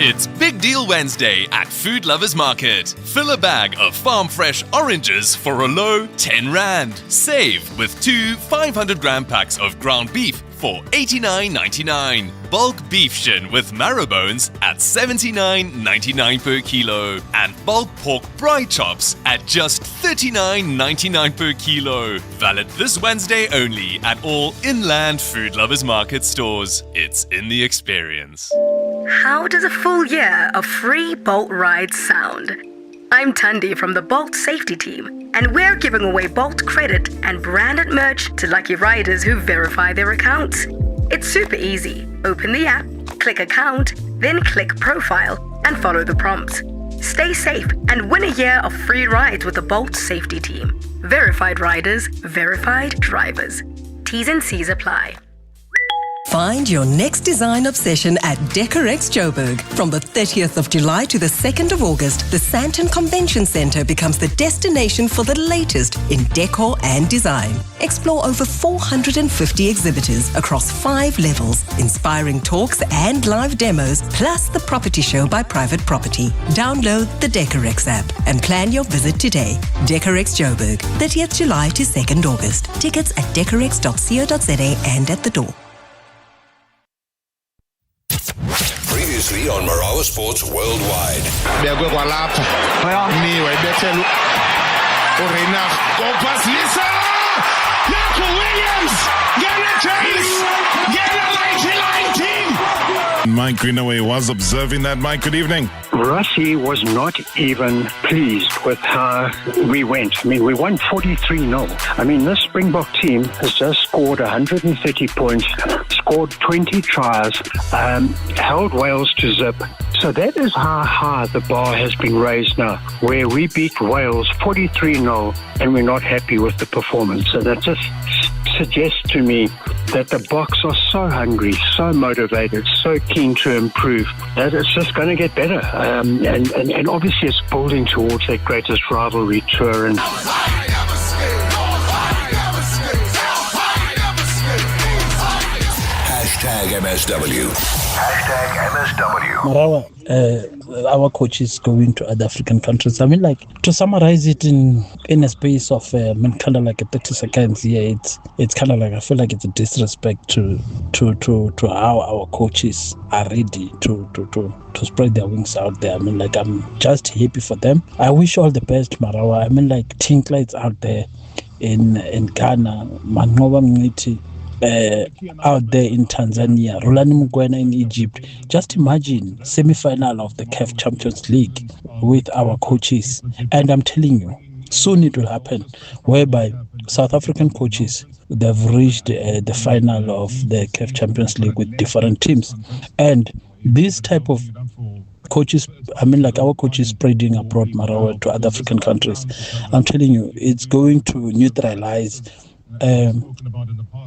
It's Big Deal Wednesday at Food Lovers Market. Fill a bag of farm fresh oranges for a low 10 Rand. Save with 2 500-gram packs of ground beef for 89.99. Bulk beef shin with marrow bones at 79.99 per kilo. And bulk pork bride chops at just 39.99 per kilo. Valid this Wednesday only at all inland Food Lovers Market stores. It's in the experience. How does a full year of free Bolt rides sound? I'm Tundi from the Bolt safety team, and we're giving away Bolt credit and branded merch to lucky riders who verify their accounts. It's super easy. Open the app, click account, then click profile, and follow the prompts. Stay safe and win a year of free rides with the Bolt safety team. Verified riders, verified drivers. T's and C's apply. Find your next design obsession at Decorex Joburg. From the 30th of July to the 2nd of August, the Sandton Convention Centre becomes the destination for the latest in decor and design. Explore over 450 exhibitors across 5 levels, inspiring talks and live demos, plus the property show by Private Property. Download the Decorex app and plan your visit today. Decorex Joburg, 30th July to 2nd August. Tickets at decorex.co.za and at the door. Previously on Marawa Sports Worldwide. Mike Greenaway was observing that. Mike, good evening. Rossi was not even pleased with how we went. I mean, we won 43-0. I mean, this Springbok team has just scored 130 points, scored 20 tries, held Wales to zip. So that is how high the bar has been raised now, where we beat Wales 43-0 and we're not happy with the performance. So that just suggests to me that the Boks are so hungry, so motivated, so keen to improve, that it's just going to get better. And obviously it's building towards that greatest rivalry tour. And #MSW. #MSW. Marawa, our coach is going to other African countries. I mean, like, to summarize it in a space of kind of like a 30 seconds, yeah, it's kind of like, I feel like it's a disrespect to how our coaches are ready to spread their wings out there. I mean, like, I'm just happy for them. I wish all the best, Marawa. I mean, like, Tinklets out there in Ghana, Manqoba Mngqithi out there in Tanzania, Rulani Mukwena in Egypt. Just imagine semi-final of the CAF Champions League with our coaches. And I'm telling you, soon it will happen, whereby South African coaches, they've reached the final of the CAF Champions League with different teams. And this type of coaches, I mean, like, our coaches spreading abroad, Marawa, to other African countries, I'm telling you, it's going to neutralize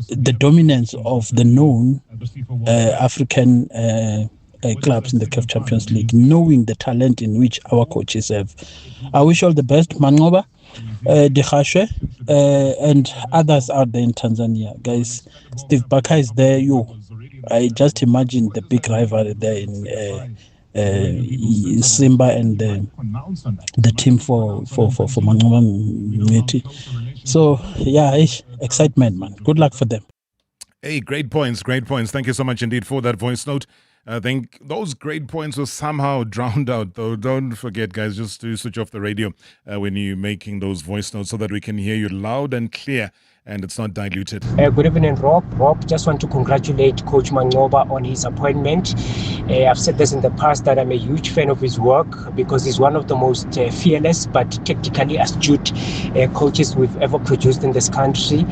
the dominance of the known African clubs in the CAF Champions League, knowing the talent in which our coaches have. I wish all the best, Manqoba, Dihashwe, and others out there in Tanzania. Guys, Steve Barker is there. I just imagine the big rivalry there in Simba and the team for Manqoba Mngqithi. So, yeah, excitement, man. Good luck for them. Hey, great points. Thank you so much indeed for that voice note. I think those great points were somehow drowned out, though. Don't forget, guys, just to switch off the radio when you're making those voice notes so that we can hear you loud and clear and it's not diluted. Good evening, Rob. Just want to congratulate Coach Manqoba on his appointment. I've said this in the past that I'm a huge fan of his work because he's one of the most fearless but tactically astute coaches we've ever produced in this country.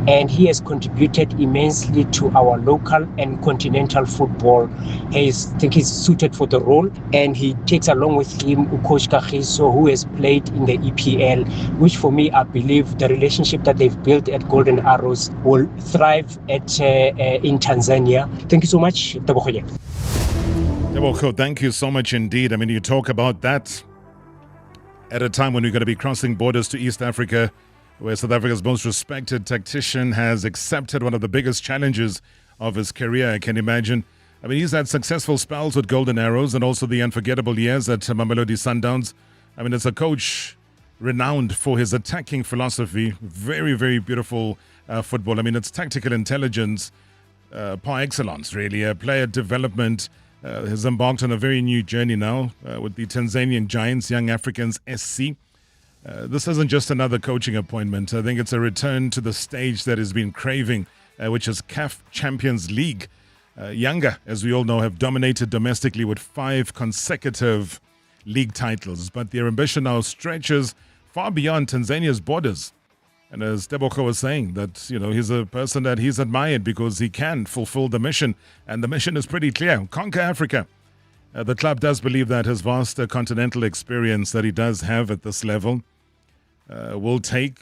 And he has contributed immensely to our local and continental football. I think he's suited for the role, and he takes along with him Coach Kagiso, who has played in the EPL, which for me, I believe the relationship that they've built at Golden Arrows will thrive in Tanzania. Thank you so much. Thank you so much indeed. I mean, you talk about that at a time when we're going to be crossing borders to East Africa, where South Africa's most respected tactician has accepted one of the biggest challenges of his career. I can imagine I mean, he's had successful spells with Golden Arrows and also the unforgettable years at Mamelodi Sundowns. I mean, it's a coach renowned for his attacking philosophy. Very, very beautiful football. I mean, it's tactical intelligence par excellence, really. Player development has embarked on a very new journey now with the Tanzanian Giants, Young Africans SC. This isn't just another coaching appointment. I think it's a return to the stage that has been craving, which is CAF Champions League. Yanga, as we all know, have dominated domestically with 5 consecutive league titles, but their ambition now stretches far beyond Tanzania's borders. And as Tebogo was saying, that he's a person that he's admired because he can fulfill the mission, and the mission is pretty clear: conquer Africa. The club does believe that his vast continental experience that he does have at this level will take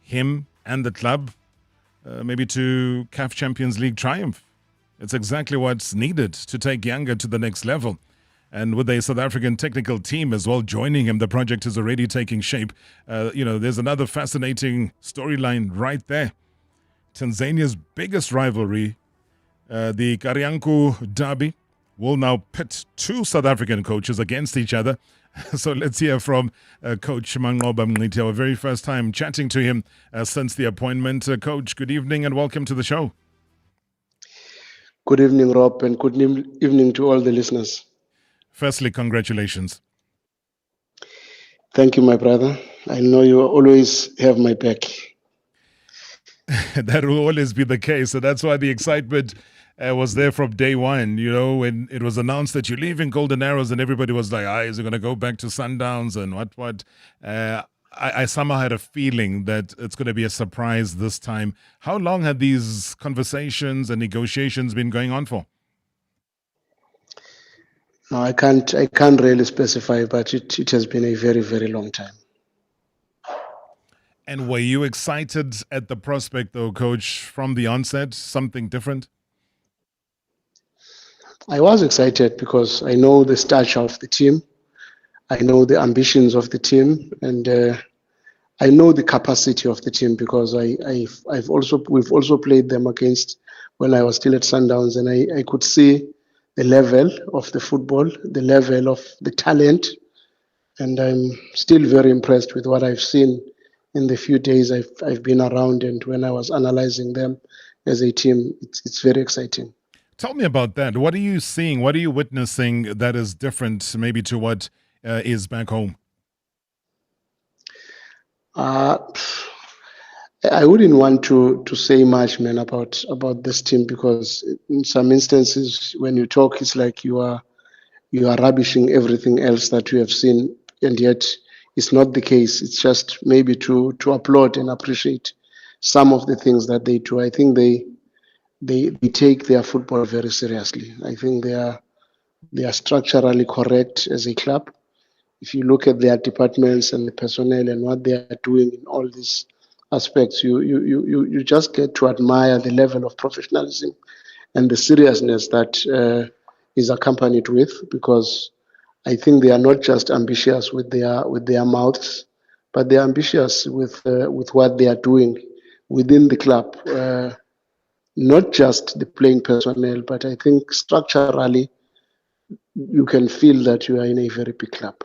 him and the club maybe to CAF Champions League triumph. It's exactly what's needed to take Yanga to the next level. And with a South African technical team as well joining him, the project is already taking shape. There's another fascinating storyline right there. Tanzania's biggest rivalry, the Karianku Derby, will now pit 2 South African coaches against each other. So let's hear from Coach Manqoba Mngqithi, our very first time chatting to him since the appointment. Coach, good evening and welcome to the show. Good evening, Rob, and good evening to all the listeners. Firstly, congratulations. Thank you, my brother. I know you always have my back. That will always be the case. So that's why the excitement was there from day one. When it was announced that you're leaving Golden Arrows and everybody was like, is it going to go back to Sundowns and what? I somehow had a feeling that it's going to be a surprise this time. How long had these conversations and negotiations been going on for? No, I can't really specify, but it has been a very, very long time. And were you excited at the prospect, though, Coach, from the onset, something different? I was excited because I know the stature of the team. I know the ambitions of the team, and I know the capacity of the team because we've also played them against when I was still at Sundowns, and I could see the level of the football, the level of the talent, and I'm still very impressed with what I've seen in the few days I've been around, and when I was analyzing them as a team, it's very exciting. Tell me about that. What are you seeing? What are you witnessing that is different maybe to what is back home? I wouldn't want to say much, man, about this team because in some instances when you talk, it's like you are rubbishing everything else that you have seen, and yet it's not the case. It's just maybe to applaud and appreciate some of the things that they do. I think they take their football very seriously. I think they are structurally correct as a club. If you look at their departments and the personnel and what they are doing in all these aspects, you just get to admire the level of professionalism and the seriousness that is accompanied with, because I think they are not just ambitious with their mouths, but they are ambitious with what they are doing within the club. Not just the playing personnel, but I think structurally you can feel that you are in a very big club.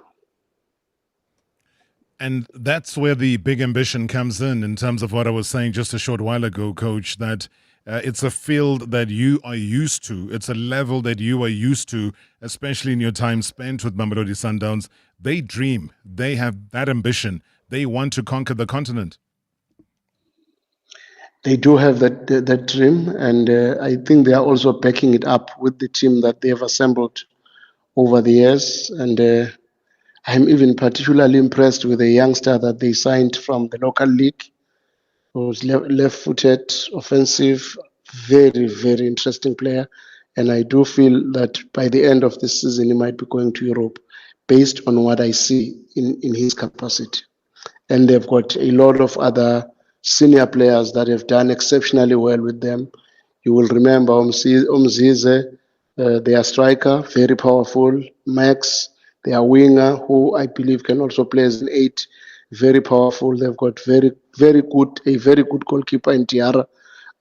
And that's where the big ambition comes in terms of what I was saying just a short while ago, Coach, that it's a field that you are used to. It's a level that you are used to, especially in your time spent with Mamelodi Sundowns. They dream. They have that ambition. They want to conquer the continent. They do have that dream, and I think they are also backing it up with the team that they have assembled over the years. And I'm even particularly impressed with a youngster that they signed from the local league, who's left-footed, offensive, very, very interesting player. And I do feel that by the end of the season, he might be going to Europe based on what I see in his capacity. And they've got a lot of other senior players that have done exceptionally well with them. You will remember Umzize, their striker, very powerful. Max, their winger, who I believe can also play as an 8, very powerful. They've got a very good goalkeeper in Tiara,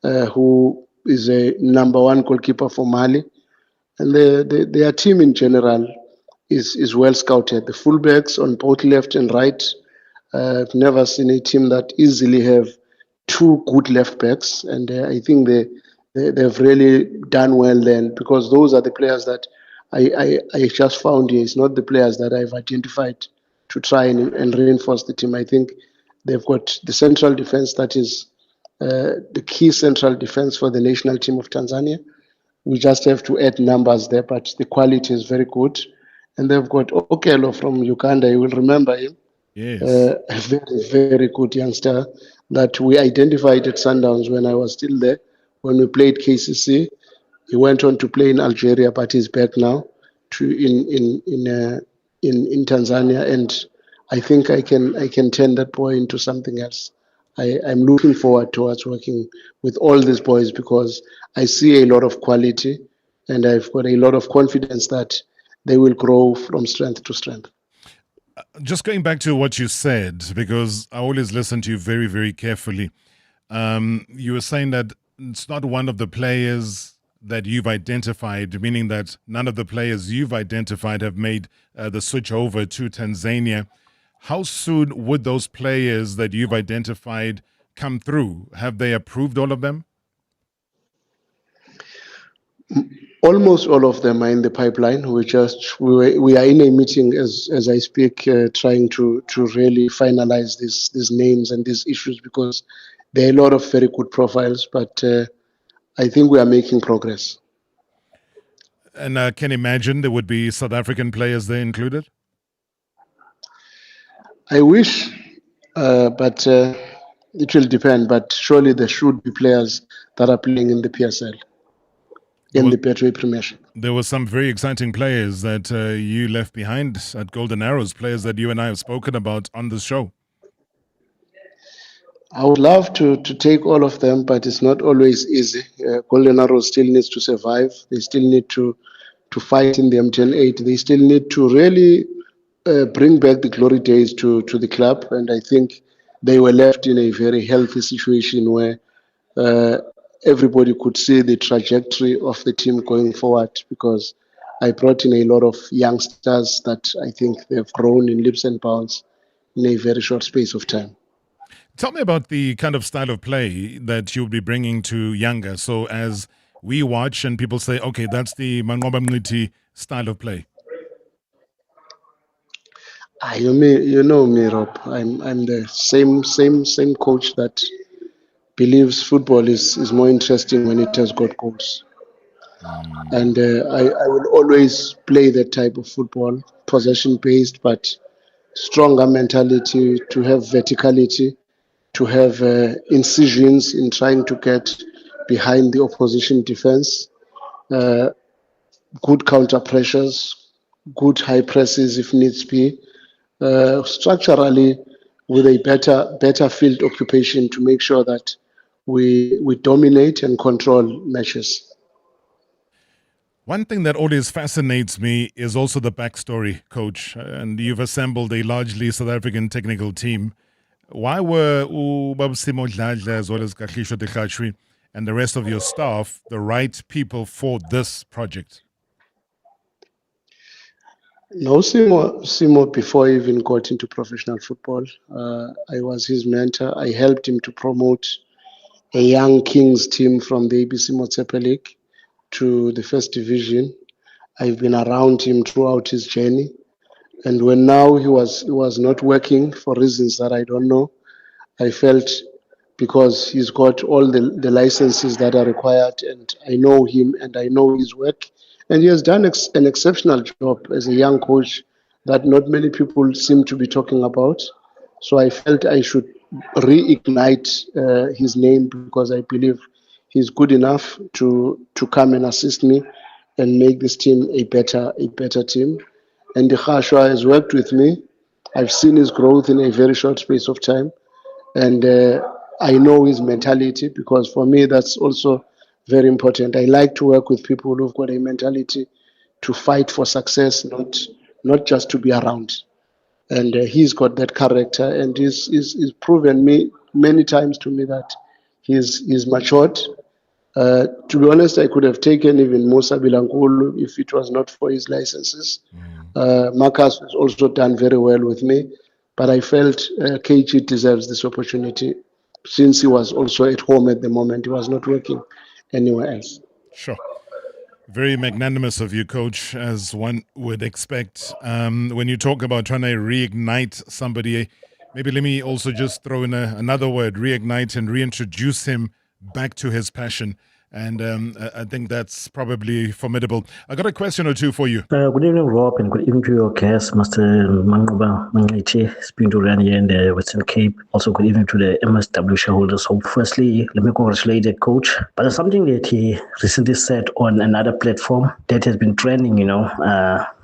who is a number 1 goalkeeper for Mali. and their team in general is well scouted. The fullbacks on both left and right. I've never seen a team that easily have two good left backs, and I think they've really done well then, because those are the players that I just found here. It's not the players that I've identified to try and reinforce the team. I think they've got the central defense that is the key central defense for the national team of Tanzania. We just have to add numbers there, but the quality is very good. And they've got Okello from Uganda. You will remember him. Yes. A very, very good youngster that we identified at Sundowns when I was still there. When we played KCC, he went on to play in Algeria, but he's back now in Tanzania, and I think I can turn that boy into something else. I'm looking forward towards working with all these boys because I see a lot of quality, and I've got a lot of confidence that they will grow from strength to strength. Just going back to what you said, because I always listen to you very, very carefully. You were saying that it's not one of the players that you've identified, meaning that none of the players you've identified have made the switch over to Tanzania. How soon would those players that you've identified come through? Have they approved all of them? Almost all of them are in the pipeline. We are in a meeting as I speak, trying to really finalize these names and these issues, because there are a lot of very good profiles, but I think we are making progress. And I can imagine there would be South African players there included? I wish, but it will depend. But surely there should be players that are playing in the PSL. In the Betway Premiership. There were some very exciting players that you left behind at Golden Arrows, players that you and I have spoken about on this show. I would love to take all of them, but it's not always easy. Golden Arrows still needs to survive. They still need to fight in the MTN 8. They still need to really bring back the glory days to the club. And I think they were left in a very healthy situation where everybody could see the trajectory of the team going forward, because I brought in a lot of youngsters that I think they've grown in leaps and bounds in a very short space of time. Tell me about the kind of style of play that you'll be bringing to Yanga. So as we watch and people say, okay, that's the Manqoba Mngqithi style of play. You know me, Rob. I'm the same coach that believes football is more interesting when it has got goals. And I will always play that type of football, possession-based, but stronger mentality, to have verticality, to have incisions in trying to get behind the opposition defense, good counter pressures, good high presses if needs be, structurally with a better field occupation to make sure that we dominate and control matches. One thing that always fascinates me is also the backstory, Coach. And you've assembled a largely South African technical team. Why were Babsimo Dladla as well as Kagiso Dikhatri and the rest of your staff the right people for this project? No, Simo, before he even got into professional football, I was his mentor. I helped him to promote a young Kings team from the ABC Motsepe League to the first division. I've been around him throughout his journey. And when now he was not working for reasons that I don't know, I felt, because he's got all the licenses that are required, and I know him and I know his work, and he has done an exceptional job as a young coach that not many people seem to be talking about. So I felt I should reignite his name, because I believe he's good enough to come and assist me and make this team a better team. And Dikhatri has worked with me. I've seen his growth in a very short space of time. And I know his mentality, because for me, that's also very important. I like to work with people who've got a mentality to fight for success, not just to be around. And he's got that character, and he's proven me many times to me that he's matured, To be honest, I could have taken even Musa Bilangulu if it was not for his licenses. Marcus has also done very well with me, but I felt KG deserves this opportunity since he was also at home at the moment. He was not working anywhere else. Sure. Very magnanimous of you, Coach, as one would expect. When you talk about trying to reignite somebody, maybe let me also just throw in another word, reignite, and reintroduce him back to his passion. And I think that's probably formidable. I got a question or two for you. Good evening, Rob, and good evening to your guest, Master Manqoba Mngqithi, speaking to Ryan here in the Western Cape. Also, good evening to the MSW shareholders. So, firstly, let me congratulate the coach. But there's something that he recently said on another platform that has been trending,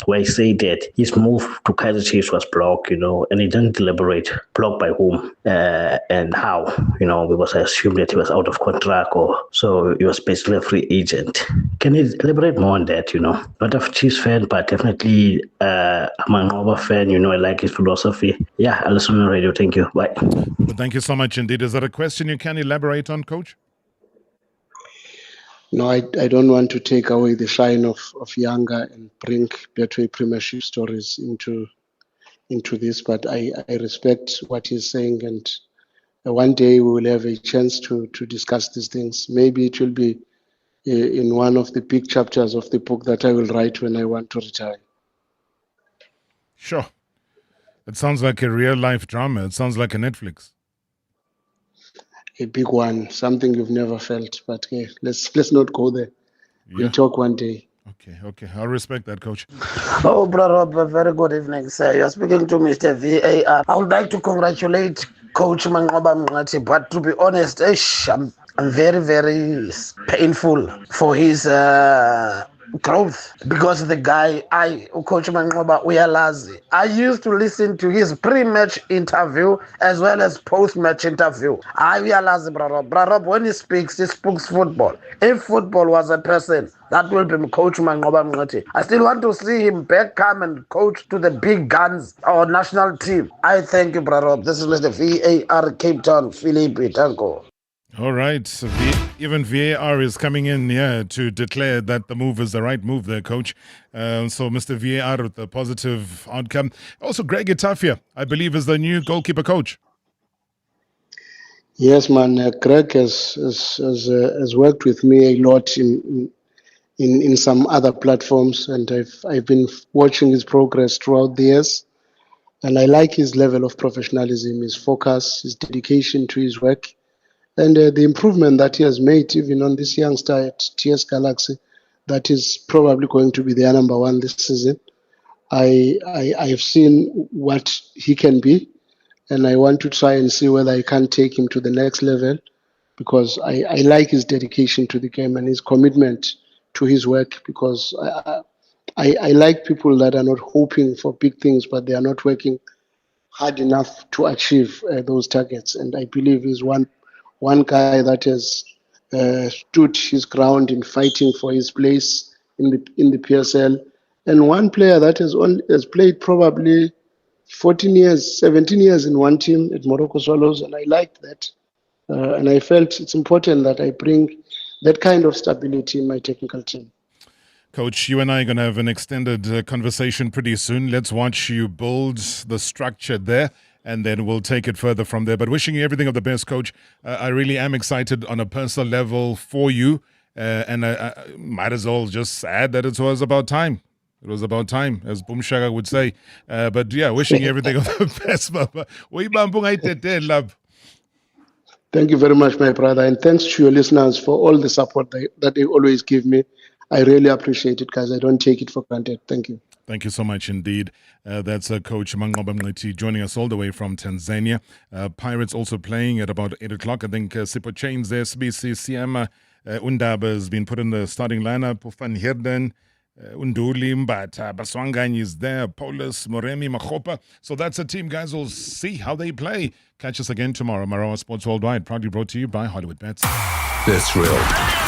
where he said that his move to Kaizer Chiefs was blocked, and he didn't elaborate blocked by whom and how, because I assumed that he was out of contract or so he was basically a free agent. Can you elaborate more on that? Not a Chiefs fan, but definitely a Manqoba fan. I like his philosophy. Yeah, I'll listen on the radio. Thank you. Bye. Well, thank you so much indeed. Is that a question you can elaborate on, Coach? No, I don't want to take away the shine of Yanga and bring Betway Premiership stories into this, but I respect what he's saying, and one day we will have a chance to discuss these things. Maybe it will be in one of the big chapters of the book that I will write when I want to retire. Sure. It sounds like a real-life drama. It sounds like a Netflix. A big one, something you've never felt. But let's not go there. Yeah. We'll talk one day. Okay. I respect that, Coach. Oh, Brother Rob, very good evening, sir. You're speaking to Mr. VAR. I would like to congratulate Coach Manqoba Mngqithi, but to be honest, I'm very, very painful for his growth, because the guy, Coach Manqoba Uyalazi, I used to listen to his pre-match interview as well as post-match interview. Uyalazi, Brother Rob, when he speaks football. If football was a person, that will be Coach Manqoba Mngqithi. I still want to see him back come and coach to the big guns, our national team. I thank you, Brother Rob. This is Mr. VAR Cape Town, Philippi. Thank you. All right. Even VAR is coming in here to declare that the move is the right move there, Coach. So Mr. VAR with a positive outcome. Also, Greg Itafia, I believe, is the new goalkeeper coach. Yes, man. Greg has worked with me a lot in some other platforms, and I've been watching his progress throughout the years. And I like his level of professionalism, his focus, his dedication to his work. And the improvement that he has made, even on this youngster at TS Galaxy, that is probably going to be their number one this season. I've seen what he can be, and I want to try and see whether I can take him to the next level, because I like his dedication to the game and his commitment to his work, because I like people that are not hoping for big things, but they are not working hard enough to achieve those targets. And I believe he's one guy that has stood his ground in fighting for his place in the PSL, and one player that has played probably 17 years in one team at Morocco Swallows, and I liked that. And I felt it's important that I bring that kind of stability in my technical team. Coach, you and I are going to have an extended conversation pretty soon. Let's watch you build the structure there, and then we'll take it further from there. But wishing you everything of the best, Coach. I really am excited on a personal level for you. And I might as well just add that it was about time. It was about time, as Boom Shaka would say. But yeah, wishing you everything of the best, Papa. Thank you very much, my brother. And thanks to your listeners for all the support that they always give me. I really appreciate it, guys. I don't take it for granted. Thank you. Thank you so much indeed. That's Coach Manqoba Mngqithi joining us all the way from Tanzania. Pirates also playing at about 8 o'clock. I think Sipho Chains there, SBC, Siama, Undaba has been put in the starting lineup. Van Heerden, Unduli, Mbata, Baswanganyi is there, Paulus, Moremi, Makgopa. So that's a team, guys. We'll see how they play. Catch us again tomorrow. Marawa Sports Worldwide, proudly brought to you by Hollywood Bets. The thrill,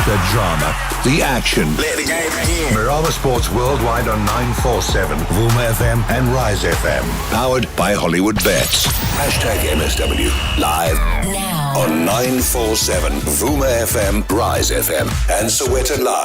the drama, the action. Let the game begin. Marawa Sports Worldwide on 947, Vuma FM and Rise FM. Powered by Hollywood Bets. #MSW. Live now. on 947 Vuma FM, Rise FM, and Sowetan Live.